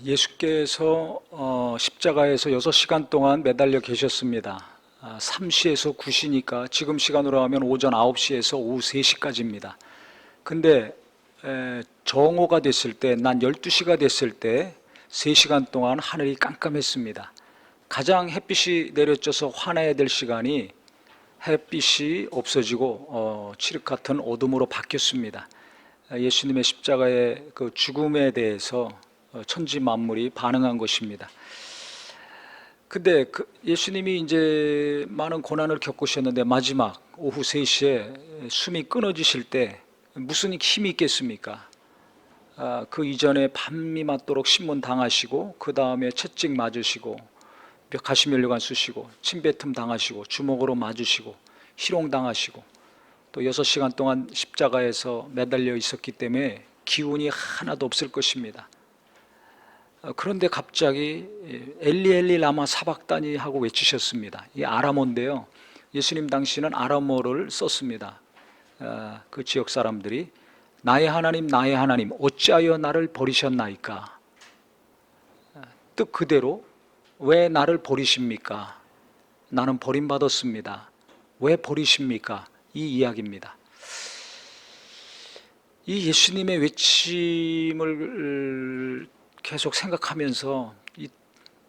예수께서 십자가에서 6시간 동안 매달려 계셨습니다. 3시에서 9시니까 지금 시간으로 하면 오전 9시에서 오후 3시까지입니다. 근데 정오가 됐을 때, 난 12시가 됐을 때 3시간 동안 하늘이 깜깜했습니다. 가장 햇빛이 내려져서 화나야 될 시간이 햇빛이 없어지고 칠흑 같은 어둠으로 바뀌었습니다. 예수님의 십자가의 그 죽음에 대해서 천지 만물이 반응한 것입니다. 근데 예수님이 이제 많은 고난을 겪으셨는데 마지막 오후 3시에 숨이 끊어지실 때 무슨 힘이 있겠습니까? 그 이전에 밤이 맞도록 신문 당하시고, 그 다음에 채찍 맞으시고, 가시면류관 쓰시고, 침뱉음 당하시고, 주먹으로 맞으시고, 희롱 당하시고, 또 6시간 동안 십자가에서 매달려 있었기 때문에 기운이 하나도 없을 것입니다. 그런데 갑자기 엘리 엘리 라마 사박다니 하고 외치셨습니다. 이 아람어인데요, 예수님 당시는 아람어를 썼습니다. 그 지역 사람들이 나의 하나님 어찌하여 나를 버리셨나이까. 뜻 그대로 왜 나를 버리십니까? 나는 버림받았습니다. 왜 버리십니까? 이 이야기입니다. 이 예수님의 외침을 계속 생각하면서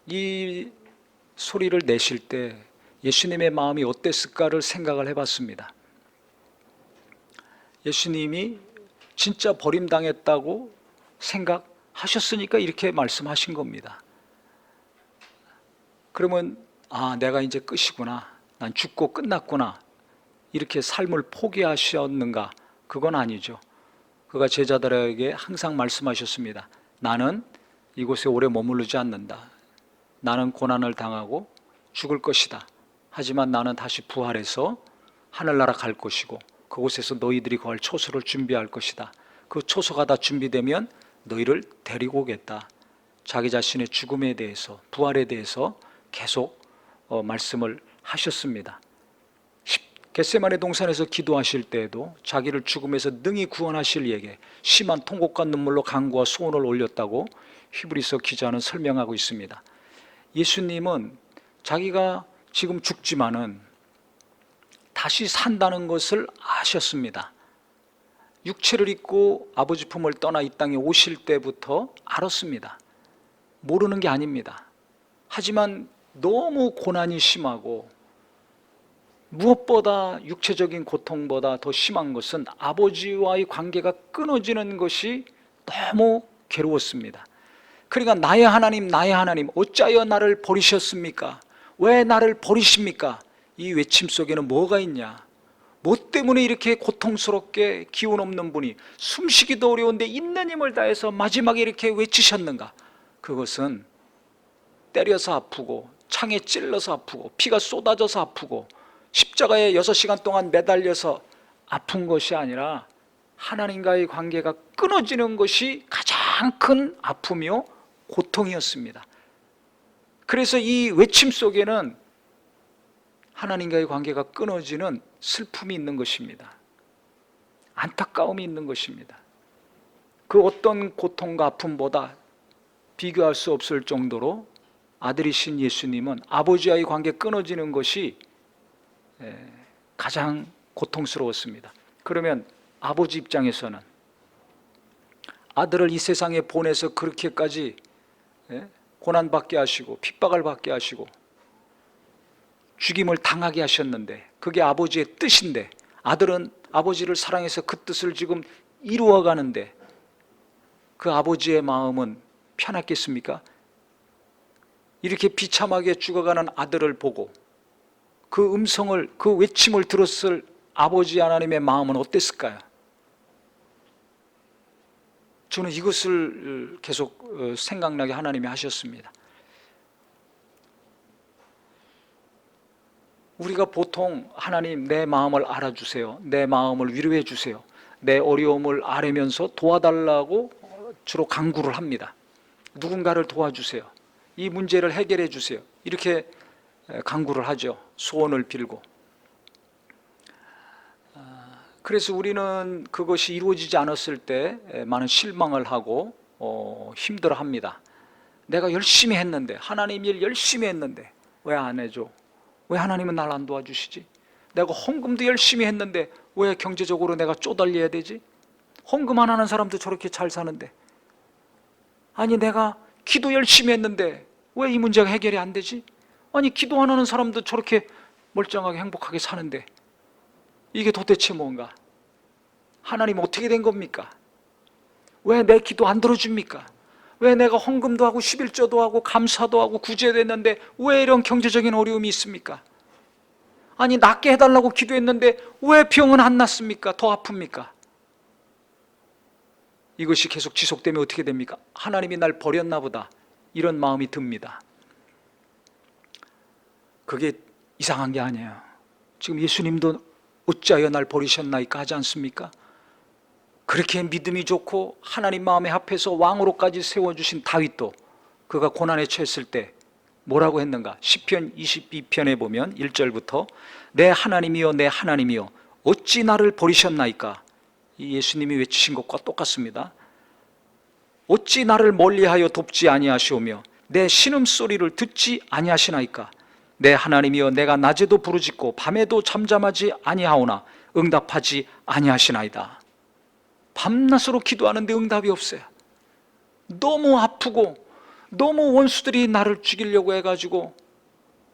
이 소리를 내실 때 예수님의 마음이 어땠을까를 생각을 해봤습니다. 예수님이 진짜 버림당했다고 생각하셨으니까 이렇게 말씀하신 겁니다. 그러면 내가 이제 끝이구나, 난 죽고 끝났구나, 이렇게 삶을 포기하셨는가? 그건 아니죠. 그가 제자들에게 항상 말씀하셨습니다. 나는 이곳에 오래 머무르지 않는다. 나는 고난을 당하고 죽을 것이다. 하지만 나는 다시 부활해서 하늘나라 갈 것이고, 그곳에서 너희들이 거할 초소를 준비할 것이다. 그 초소가 다 준비되면 너희를 데리고 오겠다. 자기 자신의 죽음에 대해서, 부활에 대해서 계속 말씀을 하셨습니다. 겟세마네 동산에서 기도하실 때에도 자기를 죽음에서 능히 구원하실 이에게 심한 통곡과 눈물로 간구와 소원을 올렸다고 히브리서 기자는 설명하고 있습니다. 예수님은 자기가 지금 죽지만은 다시 산다는 것을 아셨습니다. 육체를 입고 아버지 품을 떠나 이 땅에 오실 때부터 알았습니다. 모르는 게 아닙니다. 하지만 너무 고난이 심하고, 무엇보다 육체적인 고통보다 더 심한 것은 아버지와의 관계가 끊어지는 것이 너무 괴로웠습니다. 그러니까 나의 하나님 어찌하여 나를 버리셨습니까? 왜 나를 버리십니까? 이 외침 속에는 뭐가 있냐? 뭐 때문에 이렇게 고통스럽게 기운 없는 분이 숨쉬기도 어려운데 있는 힘을 다해서 마지막에 이렇게 외치셨는가? 그것은 때려서 아프고, 창에 찔러서 아프고, 피가 쏟아져서 아프고, 십자가에 6시간 동안 매달려서 아픈 것이 아니라 하나님과의 관계가 끊어지는 것이 가장 큰 아픔이요 고통이었습니다. 그래서 이 외침 속에는 하나님과의 관계가 끊어지는 슬픔이 있는 것입니다. 안타까움이 있는 것입니다. 그 어떤 고통과 아픔보다 비교할 수 없을 정도로 아들이신 예수님은 아버지와의 관계 끊어지는 것이 가장 고통스러웠습니다. 그러면 아버지 입장에서는 아들을 이 세상에 보내서 그렇게까지 고난받게 하시고 핍박을 받게 하시고 죽임을 당하게 하셨는데, 그게 아버지의 뜻인데, 아들은 아버지를 사랑해서 그 뜻을 지금 이루어가는데 그 아버지의 마음은 편했겠습니까? 이렇게 비참하게 죽어가는 아들을 보고 그 음성을, 그 외침을 들었을 아버지 하나님의 마음은 어땠을까요? 저는 이것을 계속 생각나게 하나님이 하셨습니다. 우리가 보통 하나님 내 마음을 알아주세요, 내 마음을 위로해 주세요, 내 어려움을 아뢰면서 도와달라고 주로 간구를 합니다. 누군가를 도와주세요, 이 문제를 해결해 주세요, 이렇게 간구를 하죠. 소원을 빌고. 그래서 우리는 그것이 이루어지지 않았을 때 많은 실망을 하고 힘들어합니다. 내가 열심히 했는데, 하나님 일 열심히 했는데 왜 안 해줘? 왜 하나님은 날 안 도와주시지? 내가 헌금도 열심히 했는데 왜 경제적으로 내가 쪼달려야 되지? 헌금 안 하는 사람도 저렇게 잘 사는데, 아니 내가 기도 열심히 했는데 왜 이 문제가 해결이 안 되지? 아니 기도 안 하는 사람도 저렇게 멀쩡하게 행복하게 사는데 이게 도대체 뭔가? 하나님 어떻게 된 겁니까? 왜 내 기도 안 들어줍니까? 왜 내가 헌금도 하고 11조도 하고 감사도 하고 구제도 했는데 왜 이런 경제적인 어려움이 있습니까? 아니 낫게 해달라고 기도했는데 왜 병은 안 낫습니까? 더 아픕니까? 이것이 계속 지속되면 어떻게 됩니까? 하나님이 날 버렸나 보다, 이런 마음이 듭니다. 그게 이상한 게 아니에요. 지금 예수님도 어찌하여 날 버리셨나이까 하지 않습니까? 그렇게 믿음이 좋고 하나님 마음에 합해서 왕으로까지 세워주신 다윗도 그가 고난에 처했을 때 뭐라고 했는가? 시편 22편에 보면 1절부터 내 하나님이여 내 하나님이여 어찌 나를 버리셨나이까? 이 예수님이 외치신 것과 똑같습니다. 어찌 나를 멀리하여 돕지 아니하시오며 내 신음소리를 듣지 아니하시나이까? 내 하나님이여 내가 낮에도 부르짖고 밤에도 잠잠하지 아니하오나 응답하지 아니하시나이다. 밤낮으로 기도하는데 응답이 없어요. 너무 아프고 너무 원수들이 나를 죽이려고 해가지고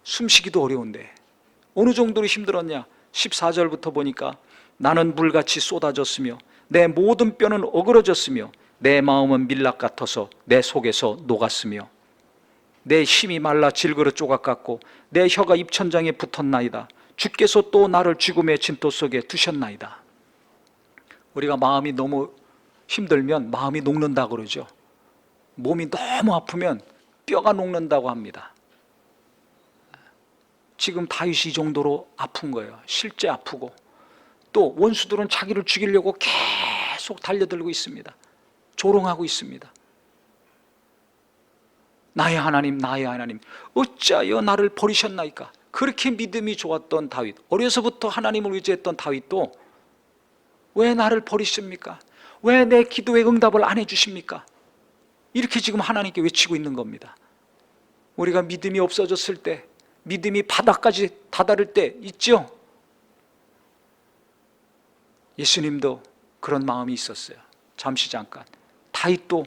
숨쉬기도 어려운데 어느 정도로 힘들었냐? 14절부터 보니까 나는 물같이 쏟아졌으며 내 모든 뼈는 어그러졌으며 내 마음은 밀랍 같아서 내 속에서 녹았으며 내 힘이 말라 질그릇 조각 같고 내 혀가 입천장에 붙었나이다. 주께서 또 나를 죽음의 진토 속에 두셨나이다. 우리가 마음이 너무 힘들면 마음이 녹는다 그러죠. 몸이 너무 아프면 뼈가 녹는다고 합니다. 지금 다윗이 이 정도로 아픈 거예요. 실제 아프고 또 원수들은 자기를 죽이려고 계속 달려들고 있습니다. 조롱하고 있습니다. 나의 하나님 나의 하나님 어찌하여 나를 버리셨나이까? 그렇게 믿음이 좋았던 다윗, 어려서부터 하나님을 의지했던 다윗도 왜 나를 버리십니까? 왜 내 기도에 응답을 안 해주십니까? 이렇게 지금 하나님께 외치고 있는 겁니다. 우리가 믿음이 없어졌을 때, 믿음이 바닥까지 다다를 때 있죠? 예수님도 그런 마음이 있었어요. 잠시 잠깐. 다윗도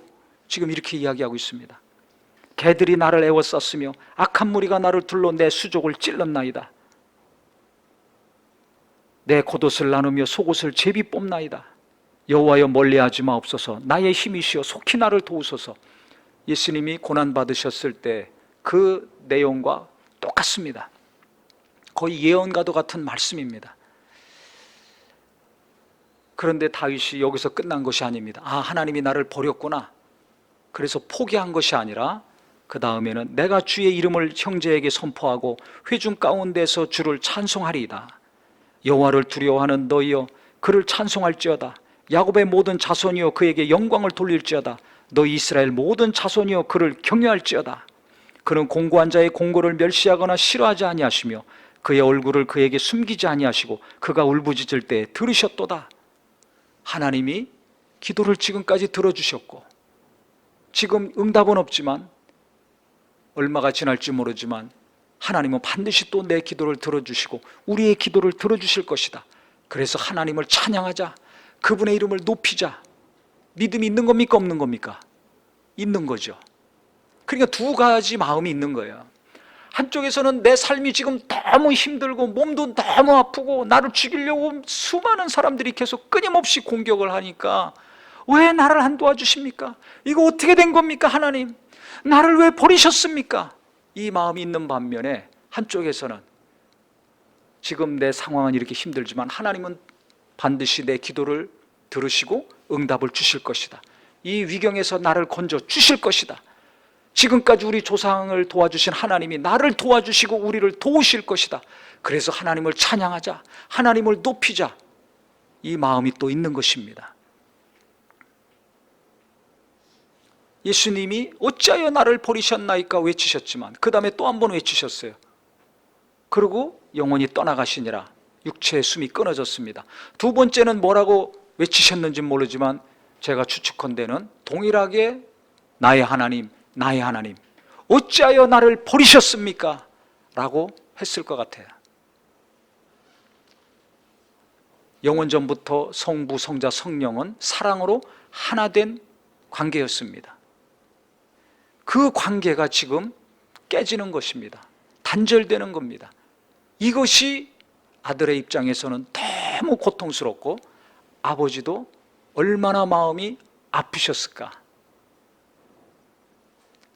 지금 이렇게 이야기하고 있습니다. 개들이 나를 애워쌌으며 악한 무리가 나를 둘러 내 수족을 찔렀나이다. 내 겉옷을 나누며 속옷을 제비 뽑나이다. 여호와여 멀리하지 마옵소서. 나의 힘이시여 속히 나를 도우소서. 예수님이 고난받으셨을 때 그 내용과 똑같습니다. 거의 예언과도 같은 말씀입니다. 그런데 다윗이 여기서 끝난 것이 아닙니다. 아, 하나님이 나를 버렸구나. 그래서 포기한 것이 아니라 그 다음에는 내가 주의 이름을 형제에게 선포하고 회중 가운데서 주를 찬송하리이다. 여호와를 두려워하는 너희여 그를 찬송할지어다. 야곱의 모든 자손이여 그에게 영광을 돌릴지어다. 너희 이스라엘 모든 자손이여 그를 경외할지어다. 그는 공고한 자의 공고를 멸시하거나 싫어하지 아니하시며 그의 얼굴을 그에게 숨기지 아니하시고 그가 울부짖을 때 들으셨도다. 하나님이 기도를 지금까지 들어주셨고 지금 응답은 없지만 얼마가 지날지 모르지만 하나님은 반드시 또 내 기도를 들어주시고 우리의 기도를 들어주실 것이다. 그래서 하나님을 찬양하자. 그분의 이름을 높이자. 믿음이 있는 겁니까 없는 겁니까? 있는 거죠. 그러니까 두 가지 마음이 있는 거예요. 한쪽에서는 내 삶이 지금 너무 힘들고 몸도 너무 아프고 나를 죽이려고 수많은 사람들이 계속 끊임없이 공격을 하니까 왜 나를 안 도와주십니까? 이거 어떻게 된 겁니까 하나님? 나를 왜 버리셨습니까? 이 마음이 있는 반면에 한쪽에서는 지금 내 상황은 이렇게 힘들지만 하나님은 반드시 내 기도를 들으시고 응답을 주실 것이다. 이 위경에서 나를 건져 주실 것이다. 지금까지 우리 조상을 도와주신 하나님이 나를 도와주시고 우리를 도우실 것이다. 그래서 하나님을 찬양하자. 하나님을 높이자. 이 마음이 또 있는 것입니다. 예수님이 어찌하여 나를 버리셨나이까 외치셨지만 그 다음에 또 한 번 외치셨어요. 그리고 영원히 떠나가시니라. 육체의 숨이 끊어졌습니다. 두 번째는 뭐라고 외치셨는지 모르지만 제가 추측컨대는 동일하게 나의 하나님, 나의 하나님, 어찌하여 나를 버리셨습니까? 라고 했을 것 같아요. 영원전부터 성부, 성자, 성령은 사랑으로 하나 된 관계였습니다. 그 관계가 지금 깨지는 것입니다. 단절되는 겁니다. 이것이 아들의 입장에서는 너무 고통스럽고 아버지도 얼마나 마음이 아프셨을까.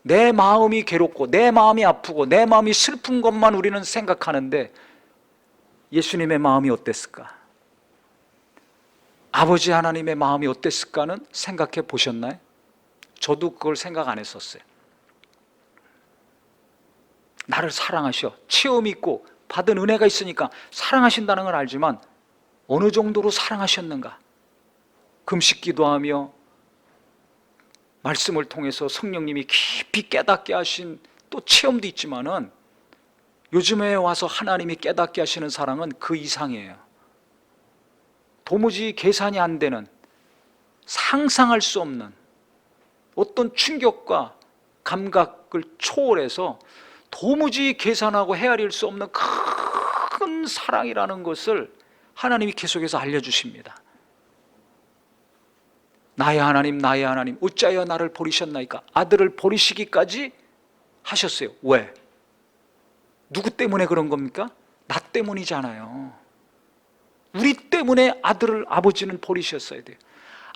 내 마음이 괴롭고 내 마음이 아프고 내 마음이 슬픈 것만 우리는 생각하는데 예수님의 마음이 어땠을까? 아버지 하나님의 마음이 어땠을까는 생각해 보셨나요? 저도 그걸 생각 안 했었어요. 나를 사랑하셔, 체험이 있고 받은 은혜가 있으니까 사랑하신다는 걸 알지만 어느 정도로 사랑하셨는가? 금식 기도하며 말씀을 통해서 성령님이 깊이 깨닫게 하신 또 체험도 있지만은 요즘에 와서 하나님이 깨닫게 하시는 사랑은 그 이상이에요. 도무지 계산이 안 되는, 상상할 수 없는 어떤 충격과 감각을 초월해서 도무지 계산하고 헤아릴 수 없는 큰 사랑이라는 것을 하나님이 계속해서 알려주십니다. 나의 하나님, 나의 하나님, 어찌하여 나를 버리셨나이까? 아들을 버리시기까지 하셨어요. 왜? 누구 때문에 그런 겁니까? 나 때문이잖아요. 우리 때문에 아들을, 아버지는 버리셨어야 돼요.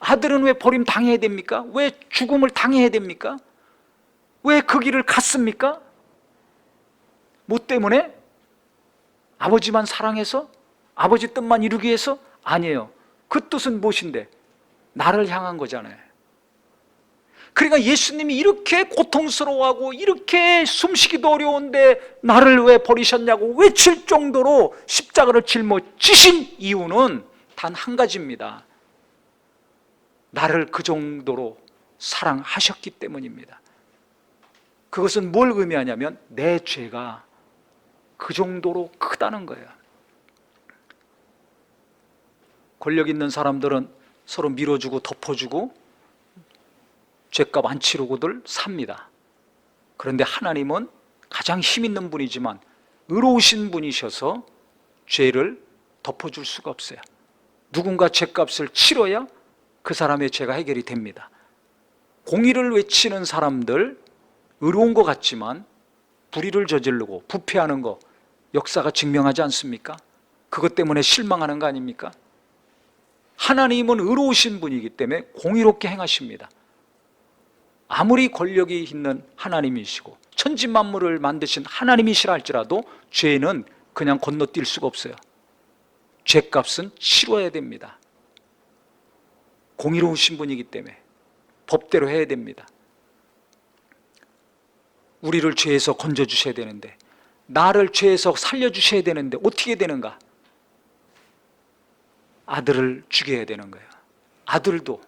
아들은 왜 버림 당해야 됩니까? 왜 죽음을 당해야 됩니까? 왜 그 길을 갔습니까? 뭐 때문에? 아버지만 사랑해서? 아버지 뜻만 이루기 위해서? 아니에요. 그 뜻은 무엇인데? 나를 향한 거잖아요. 그러니까 예수님이 이렇게 고통스러워하고 이렇게 숨쉬기도 어려운데 나를 왜 버리셨냐고 외칠 정도로 십자가를 짊어지신 이유는 단 한 가지입니다. 나를 그 정도로 사랑하셨기 때문입니다. 그것은 뭘 의미하냐면 내 죄가 그 정도로 크다는 거예요. 권력 있는 사람들은 서로 밀어주고 덮어주고 죄값 안 치르고들 삽니다. 그런데 하나님은 가장 힘 있는 분이지만 의로우신 분이셔서 죄를 덮어줄 수가 없어요. 누군가 죄값을 치러야 그 사람의 죄가 해결이 됩니다. 공의를 외치는 사람들, 의로운 것 같지만 불의를 저지르고 부패하는 거 역사가 증명하지 않습니까? 그것 때문에 실망하는 거 아닙니까? 하나님은 의로우신 분이기 때문에 공의롭게 행하십니다. 아무리 권력이 있는 하나님이시고 천지만물을 만드신 하나님이시라 할지라도 죄는 그냥 건너뛸 수가 없어요. 죄값은 치러야 됩니다. 공의로우신 분이기 때문에 법대로 해야 됩니다. 우리를 죄에서 건져주셔야 되는데, 나를 죄에서 살려주셔야 되는데 어떻게 되는가? 아들을 죽여야 되는 거예요. 아들도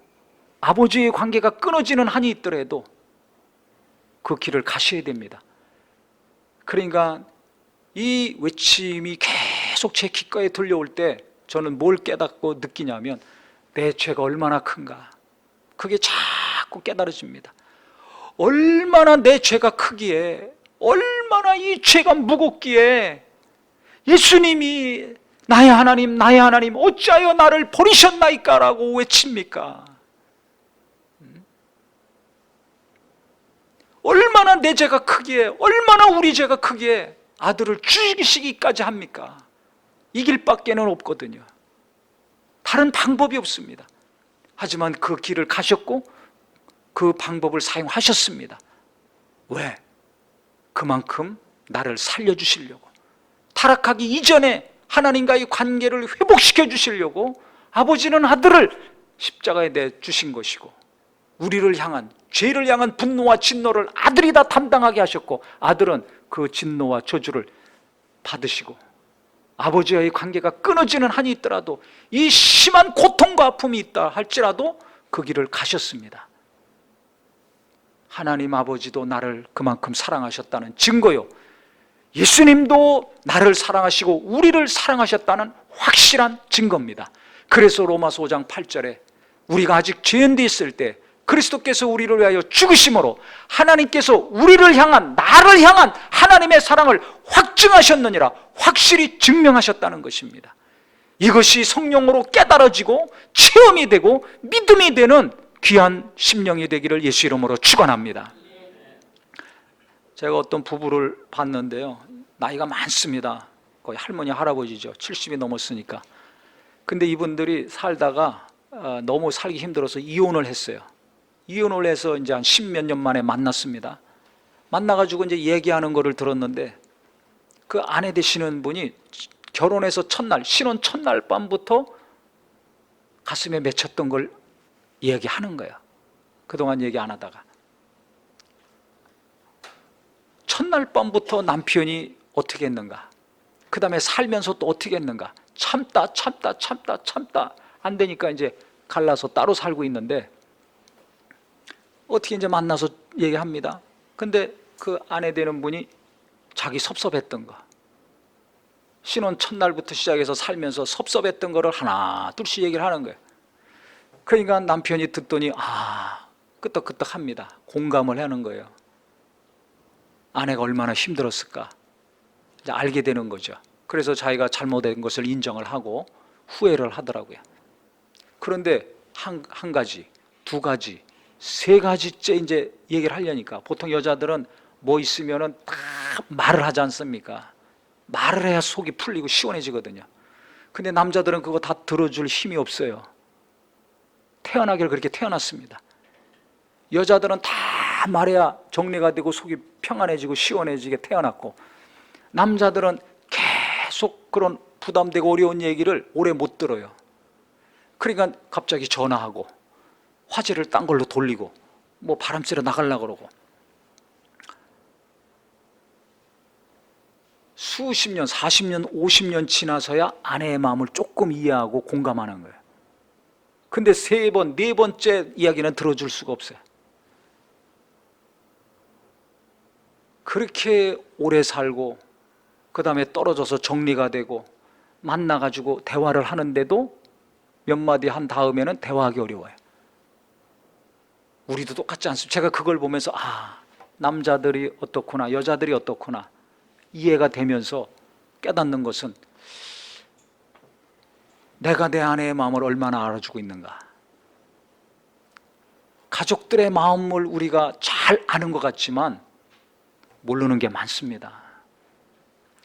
아버지의 관계가 끊어지는 한이 있더라도 그 길을 가셔야 됩니다. 그러니까 이 외침이 계속 제 귓가에 들려올 때 저는 뭘 깨닫고 느끼냐면 내 죄가 얼마나 큰가, 그게 자꾸 깨달아집니다. 얼마나 내 죄가 크기에, 얼마나 이 죄가 무겁기에 예수님이 나의 하나님, 나의 하나님, 어찌하여 나를 버리셨나이까? 라고 외칩니까? 얼마나 내 죄가 크기에, 얼마나 우리 죄가 크기에 아들을 죽이시기까지 합니까? 이 길밖에는 없거든요. 다른 방법이 없습니다. 하지만 그 길을 가셨고 그 방법을 사용하셨습니다. 왜? 그만큼 나를 살려주시려고, 타락하기 이전에 하나님과의 관계를 회복시켜 주시려고 아버지는 아들을 십자가에 내주신 것이고, 우리를 향한, 죄를 향한 분노와 진노를 아들이 다 담당하게 하셨고, 아들은 그 진노와 저주를 받으시고, 아버지와의 관계가 끊어지는 한이 있더라도, 이 심한 고통과 아픔이 있다 할지라도 그 길을 가셨습니다. 하나님 아버지도 나를 그만큼 사랑하셨다는 증거요, 예수님도 나를 사랑하시고 우리를 사랑하셨다는 확실한 증거입니다. 그래서 로마서 5장 8절에 우리가 아직 죄인 돼 있을 때 그리스도께서 우리를 위하여 죽으심으로 하나님께서 우리를 향한, 나를 향한 하나님의 사랑을 확증하셨느니라, 확실히 증명하셨다는 것입니다. 이것이 성령으로 깨달아지고 체험이 되고 믿음이 되는 귀한 심령이 되기를 예수 이름으로 축원합니다. 제가 어떤 부부를 봤는데요, 나이가 많습니다. 거의 할머니 할아버지죠. 70이 넘었으니까. 근데 이분들이 살다가 너무 살기 힘들어서 이혼을 했어요. 이혼을 해서 이제 한 10몇 년 만에 만났습니다. 만나가지고 이제 얘기하는 거를 들었는데, 그 아내 되시는 분이 결혼해서 첫날, 신혼 첫날 밤부터 가슴에 맺혔던 걸 얘기하는 거예요. 그동안 얘기 안 하다가. 첫날 밤부터 남편이 어떻게 했는가, 그 다음에 살면서 또 어떻게 했는가, 참다 안 되니까 이제 갈라서 따로 살고 있는데, 어떻게 이제 만나서 얘기합니다. 근데 그 아내 되는 분이 자기 섭섭했던 거, 신혼 첫날부터 시작해서 살면서 섭섭했던 거를 하나 둘씩 얘기를 하는 거예요. 그러니까 남편이 듣더니 끄떡끄떡합니다. 공감을 하는 거예요. 아내가 얼마나 힘들었을까 이제 알게 되는 거죠. 그래서 자기가 잘못된 것을 인정을 하고 후회를 하더라고요. 그런데 한 가지, 두 가지, 세 가지째 이제 얘기를 하려니까, 보통 여자들은 뭐 있으면은 다 말을 하지 않습니까? 말을 해야 속이 풀리고 시원해지거든요. 근데 남자들은 그거 다 들어줄 힘이 없어요. 태어나기를 그렇게 태어났습니다. 여자들은 다 말해야 정리가 되고 속이 평안해지고 시원해지게 태어났고, 남자들은 계속 그런 부담되고 어려운 얘기를 오래 못 들어요. 그러니까 갑자기 전화하고 화제를 딴 걸로 돌리고 뭐 바람 쐬러 나가려고 그러고, 수십 년, 40년, 50년 지나서야 아내의 마음을 조금 이해하고 공감하는 거예요. 근데 세 번, 네 번째 이야기는 들어줄 수가 없어요. 그렇게 오래 살고 그 다음에 떨어져서 정리가 되고 만나가지고 대화를 하는데도 몇 마디 한 다음에는 대화하기 어려워요. 우리도 똑같지 않습니까? 제가 그걸 보면서 남자들이 어떻구나, 여자들이 어떻구나 이해가 되면서 깨닫는 것은, 내가 내 아내의 마음을 얼마나 알아주고 있는가. 가족들의 마음을 우리가 잘 아는 것 같지만 모르는 게 많습니다.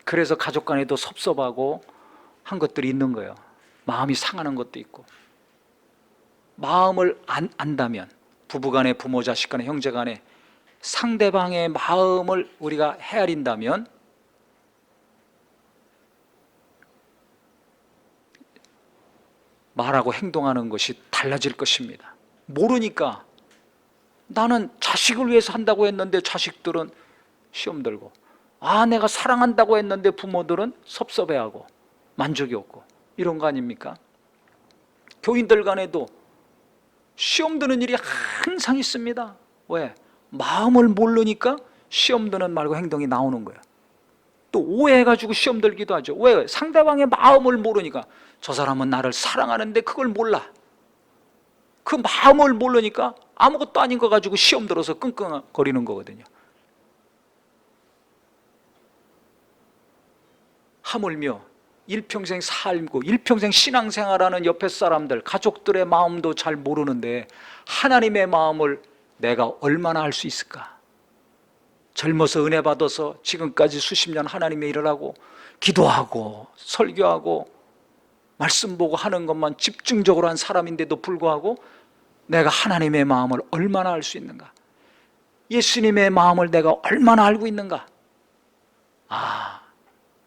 그래서 가족 간에도 섭섭하고 한 것들이 있는 거예요. 마음이 상하는 것도 있고. 마음을 안다면, 부부간에, 부모 자식 간에, 형제 간에 상대방의 마음을 우리가 헤아린다면 말하고 행동하는 것이 달라질 것입니다. 모르니까 나는 자식을 위해서 한다고 했는데 자식들은 시험 들고, 내가 사랑한다고 했는데 부모들은 섭섭해하고 만족이 없고, 이런 거 아닙니까? 교인들 간에도 시험 드는 일이 항상 있습니다. 왜? 마음을 모르니까 시험 드는 말과 행동이 나오는 거예요. 또 오해해가지고 시험 들기도 하죠. 왜? 상대방의 마음을 모르니까. 저 사람은 나를 사랑하는데 그걸 몰라. 그 마음을 모르니까 아무것도 아닌 거 가지고 시험 들어서 끙끙거리는 거거든요. 하물며 일평생 살고 일평생 신앙생활하는 옆에 사람들, 가족들의 마음도 잘 모르는데 하나님의 마음을 내가 얼마나 알 수 있을까? 젊어서 은혜 받아서 지금까지 수십 년 하나님의 일을 하고 기도하고 설교하고 말씀 보고 하는 것만 집중적으로 한 사람인데도 불구하고 내가 하나님의 마음을 얼마나 알 수 있는가? 예수님의 마음을 내가 얼마나 알고 있는가?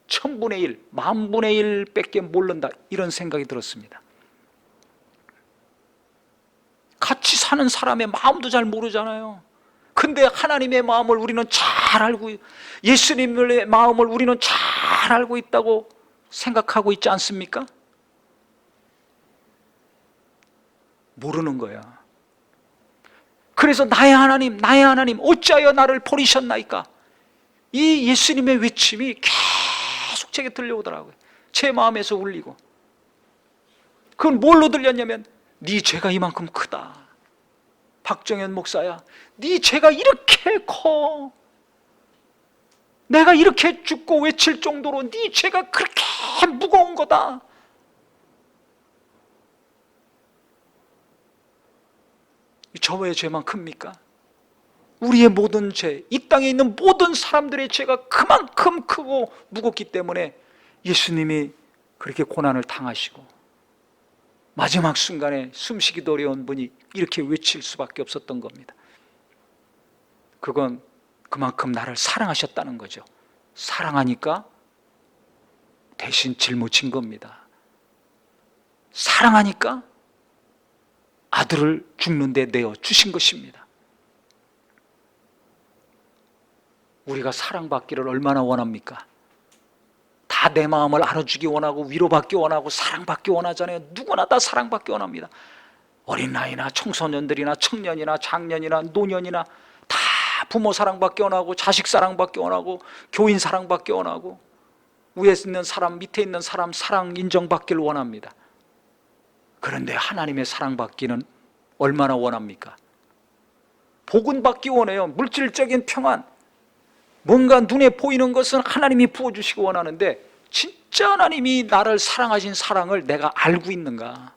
1000분의 1, 10,000분의 1밖에 모른다, 이런 생각이 들었습니다. 같이 사는 사람의 마음도 잘 모르잖아요. 근데 하나님의 마음을 우리는 잘 알고, 예수님의 마음을 우리는 잘 알고 있다고 생각하고 있지 않습니까? 모르는 거야. 그래서 나의 하나님, 나의 하나님, 어찌하여 나를 버리셨나이까? 이 예수님의 외침이 계속 제게 들려오더라고요. 제 마음에서 울리고. 그건 뭘로 들렸냐면, 네 죄가 이만큼 크다. 박정현 목사야, 네 죄가 이렇게 커. 내가 이렇게 죽고 외칠 정도로 네 죄가 그렇게 무거운 거다. 저의 죄만 큽니까? 우리의 모든 죄, 이 땅에 있는 모든 사람들의 죄가 그만큼 크고 무겁기 때문에 예수님이 그렇게 고난을 당하시고 마지막 순간에 숨쉬기도 어려운 분이 이렇게 외칠 수밖에 없었던 겁니다. 그건 그만큼 나를 사랑하셨다는 거죠. 사랑하니까 대신 짊어진 겁니다. 사랑하니까 아들을 죽는 데 내어 주신 것입니다. 우리가 사랑받기를 얼마나 원합니까? 다 내 마음을 알아주기 원하고 위로받기 원하고 사랑받기 원하잖아요. 누구나 다 사랑받기 원합니다. 어린아이나 청소년들이나 청년이나 장년이나 노년이나 다 부모 사랑받기 원하고 자식 사랑받기 원하고 교인 사랑받기 원하고 위에 있는 사람 밑에 있는 사람 사랑 인정받기를 원합니다. 그런데 하나님의 사랑받기는 얼마나 원합니까? 복은 받기 원해요. 물질적인 평안, 뭔가 눈에 보이는 것은 하나님이 부어주시고 원하는데 진짜 하나님이 나를 사랑하신 사랑을 내가 알고 있는가?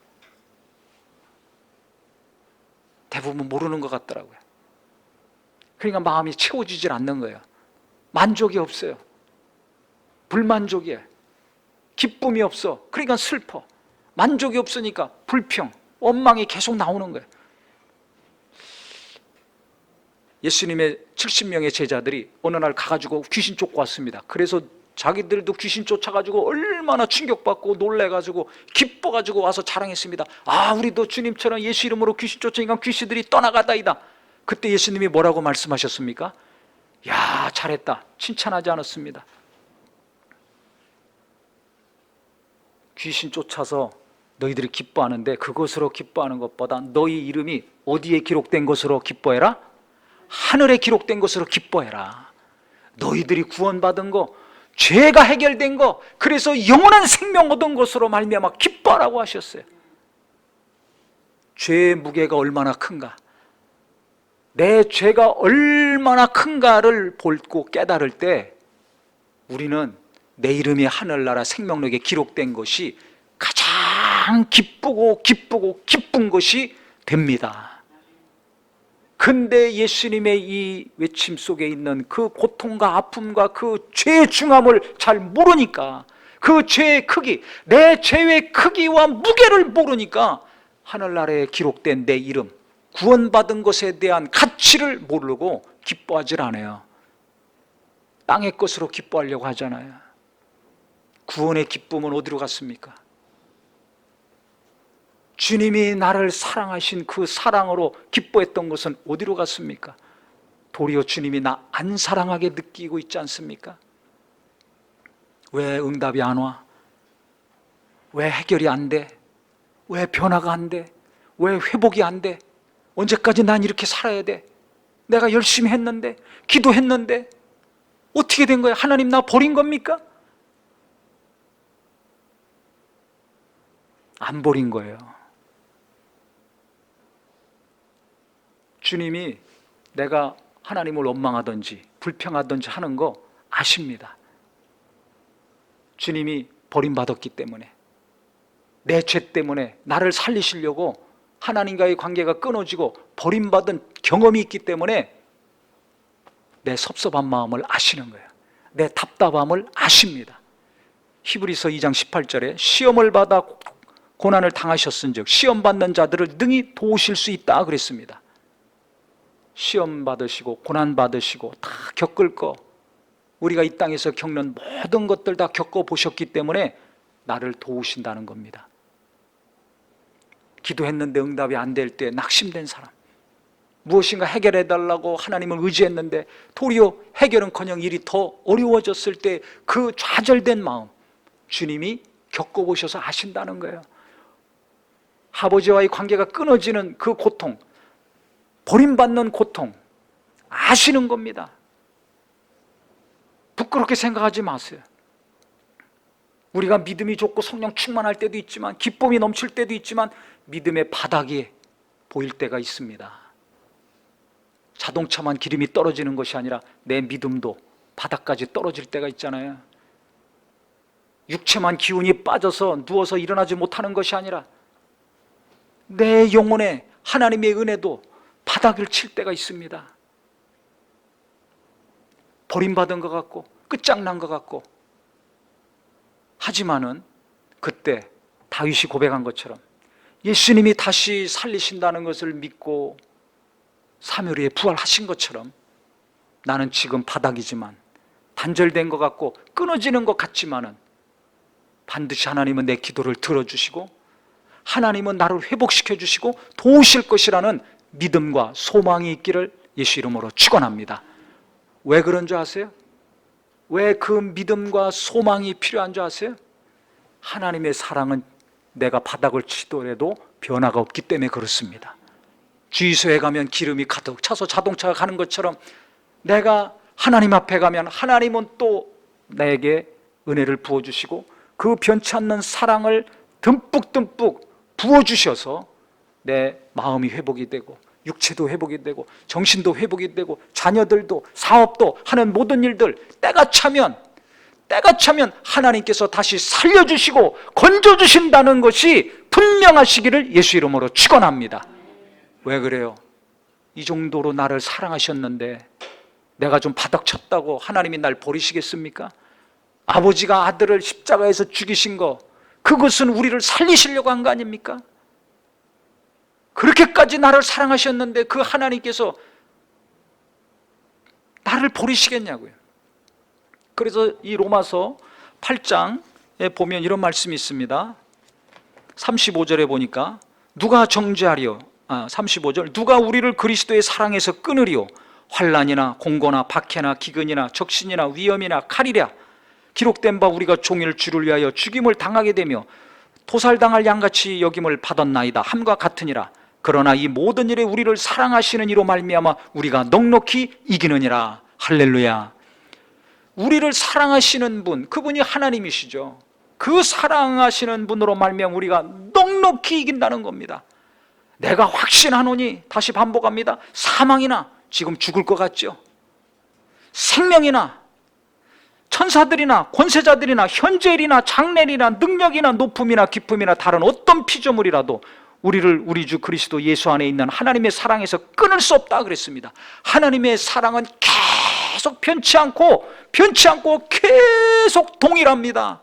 대부분 모르는 것 같더라고요. 그러니까 마음이 채워지질 않는 거예요. 만족이 없어요. 불만족이에요. 기쁨이 없어. 그러니까 슬퍼. 만족이 없으니까 불평, 원망이 계속 나오는 거예요. 예수님의 70명의 제자들이 어느 날 가가지고 귀신 쫓고 왔습니다. 그래서 자기들도 귀신 쫓아가지고 얼마나 충격받고 놀래가지고 기뻐가지고 와서 자랑했습니다. 아, 우리도 주님처럼 예수 이름으로 귀신 쫓으니까 귀신들이 떠나가다이다. 그때 예수님이 뭐라고 말씀하셨습니까? 야, 잘했다. 칭찬하지 않았습니다. 귀신 쫓아서 너희들이 기뻐하는데 그것으로 기뻐하는 것보다 너희 이름이 어디에 기록된 것으로 기뻐해라? 하늘에 기록된 것으로 기뻐해라. 너희들이 구원받은 거, 죄가 해결된 거, 그래서 영원한 생명 얻은 것으로 말미암아 기뻐하라고 하셨어요. 죄의 무게가 얼마나 큰가, 내 죄가 얼마나 큰가를 보고 깨달을 때 우리는 내 이름이 하늘나라 생명록에 기록된 것이 가장 기쁘고 기쁜 것이 됩니다. 근데 예수님의 이 외침 속에 있는 그 고통과 아픔과 그 죄의 중함을 잘 모르니까, 그 죄의 크기, 내 죄의 크기와 무게를 모르니까 하늘나라에 기록된 내 이름, 구원받은 것에 대한 가치를 모르고 기뻐하질 않아요. 땅의 것으로 기뻐하려고 하잖아요. 구원의 기쁨은 어디로 갔습니까? 주님이 나를 사랑하신 그 사랑으로 기뻐했던 것은 어디로 갔습니까? 도리어 주님이 나 안 사랑하게 느끼고 있지 않습니까? 왜 응답이 안 와? 왜 해결이 안 돼? 왜 변화가 안 돼? 왜 회복이 안 돼? 언제까지 난 이렇게 살아야 돼? 내가 열심히 했는데, 기도했는데 어떻게 된 거야? 하나님 나 버린 겁니까? 안 버린 거예요. 주님이 내가 하나님을 원망하든지 불평하든지 하는 거 아십니다. 주님이 버림받았기 때문에, 내 죄 때문에 나를 살리시려고 하나님과의 관계가 끊어지고 버림받은 경험이 있기 때문에 내 섭섭한 마음을 아시는 거예요. 내 답답함을 아십니다. 히브리서 2장 18절에 시험을 받아 고난을 당하셨은즉 시험 받는 자들을 능히 도우실 수 있다 그랬습니다. 시험 받으시고 고난 받으시고 다 겪을 거, 우리가 이 땅에서 겪는 모든 것들 다 겪어보셨기 때문에 나를 도우신다는 겁니다. 기도했는데 응답이 안 될 때 낙심된 사람, 무엇인가 해결해달라고 하나님을 의지했는데 도리어 해결은커녕 일이 더 어려워졌을 때 그 좌절된 마음, 주님이 겪어보셔서 아신다는 거예요. 아버지와의 관계가 끊어지는 그 고통, 버림받는 고통 아시는 겁니다. 부끄럽게 생각하지 마세요. 우리가 믿음이 좋고 성령 충만할 때도 있지만, 기쁨이 넘칠 때도 있지만 믿음의 바닥이 보일 때가 있습니다. 자동차만 기름이 떨어지는 것이 아니라 내 믿음도 바닥까지 떨어질 때가 있잖아요. 육체만 기운이 빠져서 누워서 일어나지 못하는 것이 아니라 내 영혼에 하나님의 은혜도 바닥을 칠 때가 있습니다. 버림받은 것 같고 끝장난 것 같고, 하지만은 그때 다윗이 고백한 것처럼 예수님이 다시 살리신다는 것을 믿고 사흘 후에 부활하신 것처럼 나는 지금 바닥이지만, 단절된 것 같고 끊어지는 것 같지만은 반드시 하나님은 내 기도를 들어주시고 하나님은 나를 회복시켜 주시고 도우실 것이라는 믿음과 소망이 있기를 예수 이름으로 축원합니다. 왜 그런 줄 아세요? 왜 그 믿음과 소망이 필요한 줄 아세요? 하나님의 사랑은 내가 바닥을 치더라도 변화가 없기 때문에 그렇습니다. 주유소에 가면 기름이 가득 차서 자동차가 가는 것처럼 내가 하나님 앞에 가면 하나님은 또 나에게 은혜를 부어주시고 그 변치 않는 사랑을 듬뿍듬뿍 부어주셔서 내 마음이 회복이 되고 육체도 회복이 되고 정신도 회복이 되고 자녀들도 사업도 하는 모든 일들 때가 차면 하나님께서 다시 살려주시고 건져주신다는 것이 분명하시기를 예수 이름으로 축원합니다. 왜 그래요? 이 정도로 나를 사랑하셨는데 내가 좀 바닥쳤다고 하나님이 날 버리시겠습니까? 아버지가 아들을 십자가에서 죽이신 거, 그것은 우리를 살리시려고 한 거 아닙니까? 그렇게까지 나를 사랑하셨는데 그 하나님께서 나를 버리시겠냐고요. 그래서 이 로마서 8장에 보면 이런 말씀이 있습니다. 35절에 보니까 누가 정죄하리요? 35절, 누가 우리를 그리스도의 사랑에서 끊으리요? 환난이나 공고나 박해나 기근이나 적신이나 위험이나 칼이랴. 기록된 바 우리가 종일 주를 위하여 죽임을 당하게 되며 토살당할 양같이 여김을 받았나이다 함과 같으니라. 그러나 이 모든 일에 우리를 사랑하시는 이로 말미암아 우리가 넉넉히 이기느니라. 할렐루야. 우리를 사랑하시는 분, 그분이 하나님이시죠. 그 사랑하시는 분으로 말미암아 우리가 넉넉히 이긴다는 겁니다. 내가 확신하노니, 다시 반복합니다, 사망이나, 지금 죽을 것 같죠? 생명이나 천사들이나 권세자들이나 현재일이나 장래일이나 능력이나 높음이나 기쁨이나 다른 어떤 피조물이라도 우리를 우리 주 그리스도 예수 안에 있는 하나님의 사랑에서 끊을 수 없다 그랬습니다. 하나님의 사랑은 계속 변치 않고 계속 동일합니다.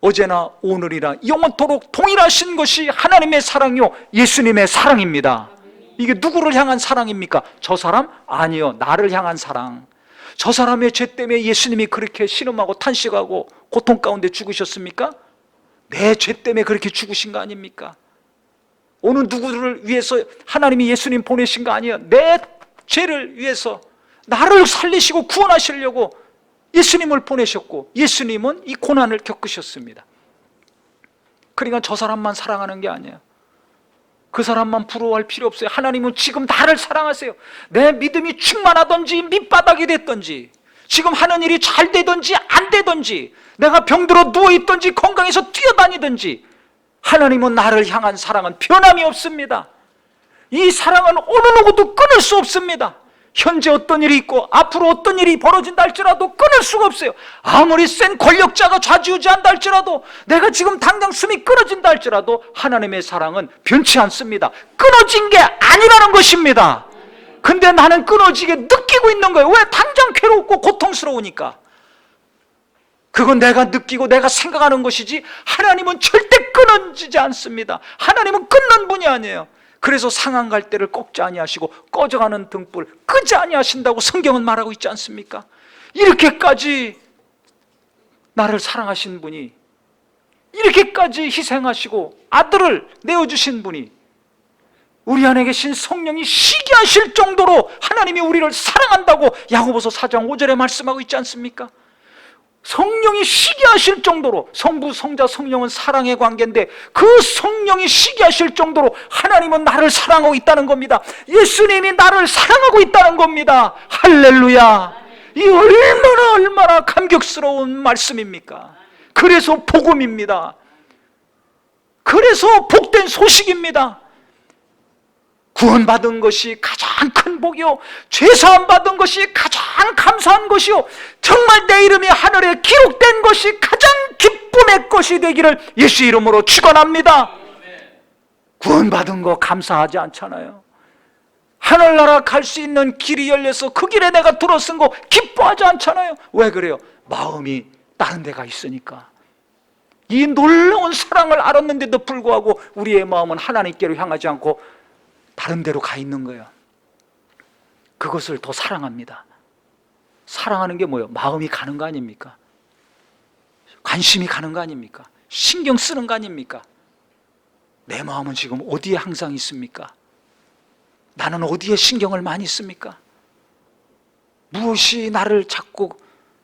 어제나 오늘이나 영원토록 동일하신 것이 하나님의 사랑이요 예수님의 사랑입니다. 이게 누구를 향한 사랑입니까? 저 사람? 아니요, 나를 향한 사랑. 저 사람의 죄 때문에 예수님이 그렇게 신음하고 탄식하고 고통 가운데 죽으셨습니까? 내 죄 때문에 그렇게 죽으신 거 아닙니까? 어느 누구를 위해서 하나님이 예수님 보내신 거 아니에요. 내 죄를 위해서 나를 살리시고 구원하시려고 예수님을 보내셨고 예수님은 이 고난을 겪으셨습니다. 그러니까 저 사람만 사랑하는 게 아니에요. 그 사람만 부러워할 필요 없어요. 하나님은 지금 나를 사랑하세요. 내 믿음이 충만하든지 밑바닥이 됐든지, 지금 하는 일이 잘 되든지 안 되든지, 내가 병들어 누워있든지 건강해서 뛰어다니든지, 하나님은 나를 향한 사랑은 변함이 없습니다. 이 사랑은 어느 누구도 끊을 수 없습니다. 현재 어떤 일이 있고 앞으로 어떤 일이 벌어진다 할지라도 끊을 수가 없어요. 아무리 센 권력자가 좌지우지한다 할지라도, 내가 지금 당장 숨이 끊어진다 할지라도 하나님의 사랑은 변치 않습니다. 끊어진 게 아니라는 것입니다. 근데 나는 끊어지게 느끼고 있는 거예요. 왜? 당장 괴롭고 고통스러우니까. 그건 내가 느끼고 내가 생각하는 것이지 하나님은 절대 끊어지지 않습니다. 하나님은 끊는 분이 아니에요. 그래서 상한 갈대를 꺾지 아니하시고 꺼져가는 등불 끄지 아니하신다고 성경은 말하고 있지 않습니까? 이렇게까지 나를 사랑하신 분이, 이렇게까지 희생하시고 아들을 내어주신 분이, 우리 안에 계신 성령이 시기 하실 정도로 하나님이 우리를 사랑한다고 야고보서 4장 5절에 말씀하고 있지 않습니까? 성령이 시기하실 정도로, 성부, 성자, 성령은 사랑의 관계인데 그 성령이 시기하실 정도로 하나님은 나를 사랑하고 있다는 겁니다. 예수님이 나를 사랑하고 있다는 겁니다. 할렐루야. 이 얼마나 감격스러운 말씀입니까? 그래서 복음입니다. 그래서 복된 소식입니다. 구원받은 것이 가장 큰 복이요, 죄사함 받은 것이 가장 감사한 것이요, 정말 내 이름이 하늘에 기록된 것이 가장 기쁨의 것이 되기를 예수 이름으로 축원합니다. 구원받은 거 감사하지 않잖아요. 하늘나라 갈 수 있는 길이 열려서 그 길에 내가 들어선 거 기뻐하지 않잖아요. 왜 그래요? 마음이 다른 데가 있으니까. 이 놀라운 사랑을 알았는데도 불구하고 우리의 마음은 하나님께로 향하지 않고 다른 데로 가 있는 거예요. 그것을 더 사랑합니다. 사랑하는 게 뭐예요? 마음이 가는 거 아닙니까? 관심이 가는 거 아닙니까? 신경 쓰는 거 아닙니까? 내 마음은 지금 어디에 항상 있습니까? 나는 어디에 신경을 많이 씁니까? 무엇이 나를 자꾸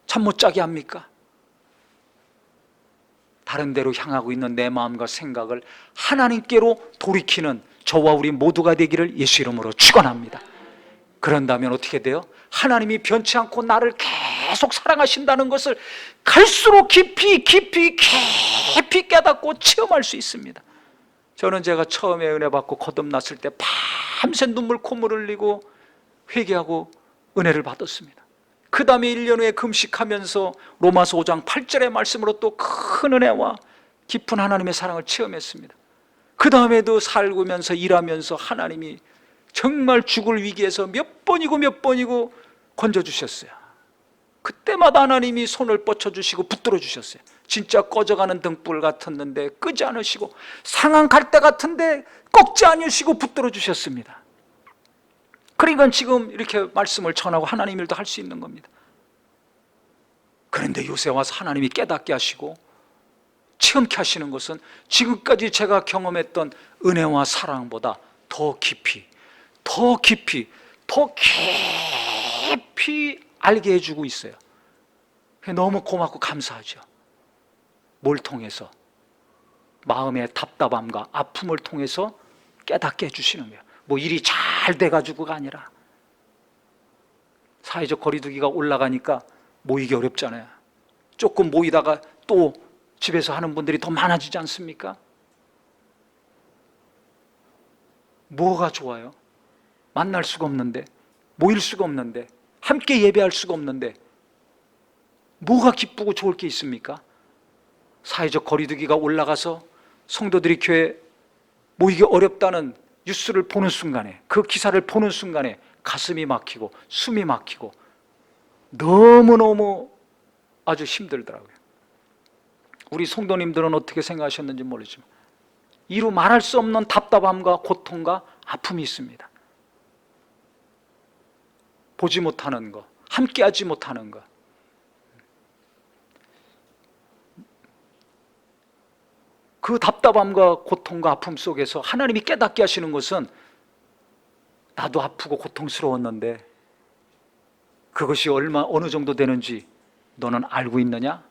잠 못 자게 합니까? 다른 데로 향하고 있는 내 마음과 생각을 하나님께로 돌이키는 저와 우리 모두가 되기를 예수 이름으로 축원합니다. 그런다면 어떻게 돼요? 하나님이 변치 않고 나를 계속 사랑하신다는 것을 갈수록 깊이 깨닫고 체험할 수 있습니다. 저는 제가 처음에 은혜 받고 거듭났을 때 밤새 눈물 콧물 흘리고 회개하고 은혜를 받았습니다. 그 다음에 1년 후에 금식하면서 로마서 5장 8절의 말씀으로 또 큰 은혜와 깊은 하나님의 사랑을 체험했습니다. 그 다음에도 살면서 일하면서 하나님이 정말 죽을 위기에서 몇 번이고 건져주셨어요. 그때마다 하나님이 손을 뻗쳐주시고 붙들어 주셨어요. 진짜 꺼져가는 등불 같았는데 끄지 않으시고, 상한 갈대 같은데 꺾지 않으시고 붙들어 주셨습니다. 그러니까 지금 이렇게 말씀을 전하고 하나님 일도 할 수 있는 겁니다. 그런데 요새 와서 하나님이 깨닫게 하시고 체험케 하시는 것은 지금까지 제가 경험했던 은혜와 사랑보다 더 깊이 알게 해주고 있어요. 너무 고맙고 감사하죠. 뭘 통해서? 마음의 답답함과 아픔을 통해서 깨닫게 해주시는 거예요. 뭐 일이 잘 돼가지고가 아니라, 사회적 거리두기가 올라가니까 모이기 어렵잖아요. 조금 모이다가 또 집에서 하는 분들이 더 많아지지 않습니까? 뭐가 좋아요? 만날 수가 없는데, 모일 수가 없는데, 함께 예배할 수가 없는데 뭐가 기쁘고 좋을 게 있습니까? 사회적 거리두기가 올라가서 성도들이 교회 모이기 어렵다는 뉴스를 보는 순간에, 그 기사를 보는 순간에 가슴이 막히고 숨이 막히고 너무너무 아주 힘들더라고요. 우리 성도님들은 어떻게 생각하셨는지 모르지만 이루 말할 수 없는 답답함과 고통과 아픔이 있습니다. 보지 못하는 것, 함께하지 못하는 것. 그 답답함과 고통과 아픔 속에서 하나님이 깨닫게 하시는 것은, 나도 아프고 고통스러웠는데 그것이 어느 정도 되는지 너는 알고 있느냐?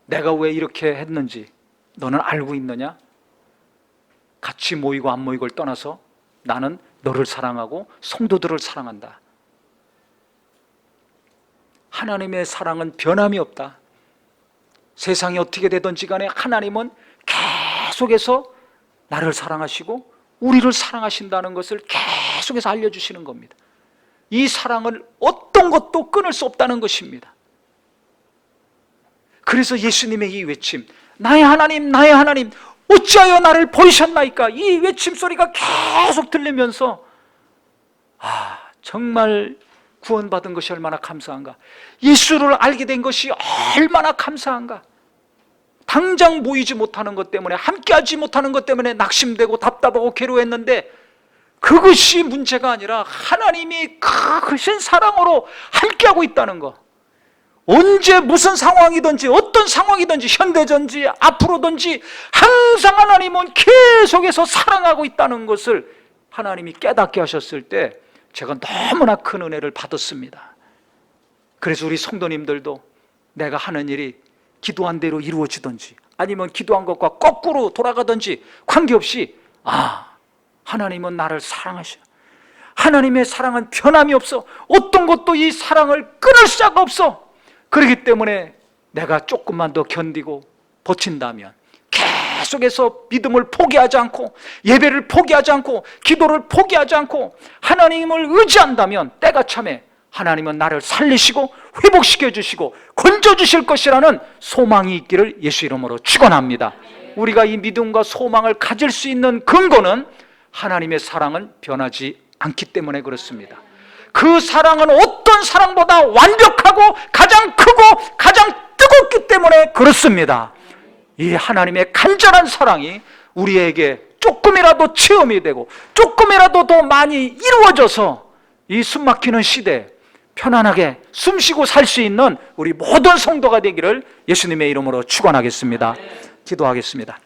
내가 왜 이렇게 했는지 너는 알고 있느냐? 같이 모이고 안 모이고를 떠나서 나는 너를 사랑하고 성도들을 사랑한다. 하나님의 사랑은 변함이 없다. 세상이 어떻게 되든지 간에 하나님은 계속해서 나를 사랑하시고 우리를 사랑하신다는 것을 계속해서 알려주시는 겁니다. 이 사랑을 어떤 것도 끊을 수 없다는 것입니다. 그래서 예수님의 이 외침, 나의 하나님 나의 하나님 어찌하여 나를 버리셨나이까, 이 외침 소리가 계속 들리면서 정말 구원받은 것이 얼마나 감사한가, 예수를 알게 된 것이 얼마나 감사한가. 당장 모이지 못하는 것 때문에, 함께하지 못하는 것 때문에 낙심되고 답답하고 괴로워했는데 그것이 문제가 아니라 하나님이 크신 사랑으로 함께하고 있다는 것. 언제 무슨 상황이든지 어떤 상황이든지 현대든지 앞으로든지 항상 하나님은 계속해서 사랑하고 있다는 것을 하나님이 깨닫게 하셨을 때 제가 너무나 큰 은혜를 받았습니다. 그래서 우리 성도님들도 내가 하는 일이 기도한 대로 이루어지든지 아니면 기도한 것과 거꾸로 돌아가든지 관계없이 하나님은 나를 사랑하셔. 하나님의 사랑은 변함이 없어. 어떤 것도 이 사랑을 끊을 수가 없어. 그렇기 때문에 내가 조금만 더 견디고 버틴다면, 계속해서 믿음을 포기하지 않고 예배를 포기하지 않고 기도를 포기하지 않고 하나님을 의지한다면 때가 참에 하나님은 나를 살리시고 회복시켜 주시고 건져 주실 것이라는 소망이 있기를 예수 이름으로 축원합니다. 우리가 이 믿음과 소망을 가질 수 있는 근거는 하나님의 사랑은 변하지 않기 때문에 그렇습니다. 그 사랑은 어떤 사랑보다 완벽하고 가장 크고 가장 뜨겁기 때문에 그렇습니다. 이 하나님의 간절한 사랑이 우리에게 조금이라도 체험이 되고 조금이라도 더 많이 이루어져서 이 숨막히는 시대에 편안하게 숨쉬고 살 수 있는 우리 모든 성도가 되기를 예수님의 이름으로 축원하겠습니다. 기도하겠습니다.